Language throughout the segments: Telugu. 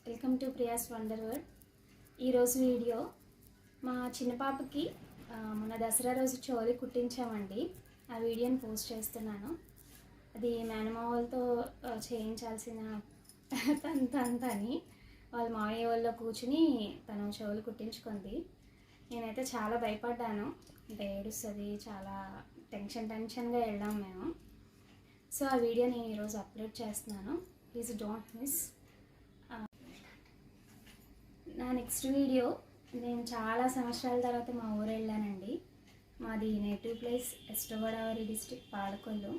Welcome to Priya's wonder world. ఈరోజు వీడియో మా చిన్న పాపకి మన దసరా రోజు చోలి కుట్టించామండి. ఆ వీడియోని పోస్ట్ చేస్తున్నాను. అది మేనమావలతో చేయించాల్సిన తంతని వాళ్ళ మావయ్య వాళ్ళలో కూర్చుని తను చెవులు కుట్టించుకుంది. నేనైతే చాలా భయపడ్డాను, అంటే ఏడుస్తుంది, చాలా టెన్షన్గా వెళ్ళాం మేము. సో ఆ వీడియో నేను ఈరోజు అప్లోడ్ చేస్తున్నాను. Please don't miss. నా నెక్స్ట్ వీడియో, నేను చాలా సంవత్సరాల తర్వాత మా ఊరు వెళ్ళానండి. మాది native place west Godavari district Palakollu.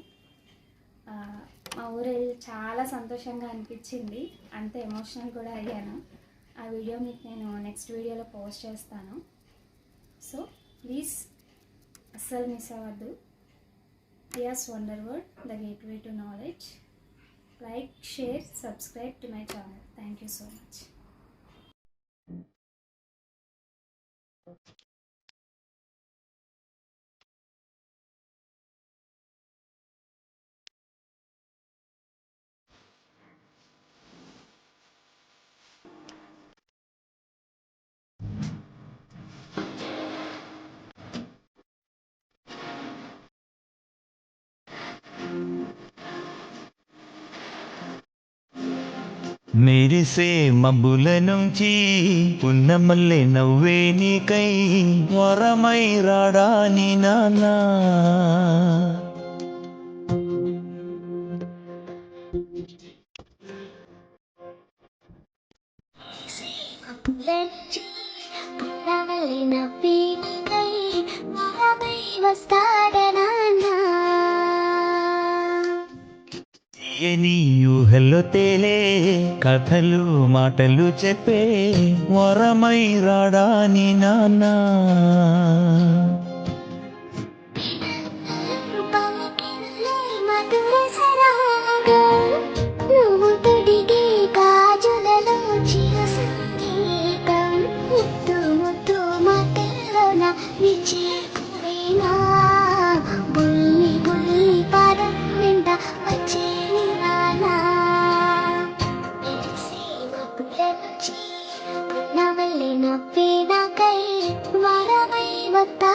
మా ఊరు వెళ్ళి చాలా సంతోషంగా అనిపించింది, అంత ఎమోషనల్ కూడా అయ్యాను. ఆ వీడియో మీకు నేను నెక్స్ట్ వీడియోలో పోస్ట్ చేస్తాను. సో ప్లీజ్ అస్సలు మిస్ అవ్వద్దు. Priya's wonder world, the gateway to knowledge. Like, share, subscribe to my channel. Thank you so much. మెరిసే మబ్బుల నుంచి పున్నమల్లె నవ్వే నీకై వరమై రాడాని నాన్నా. తీయని ఊహల్లో తేలే కథలు మాటలు చెప్పే వరమై రాడాని నాన్నా. నవ్వే నాకై వరమై వస్తా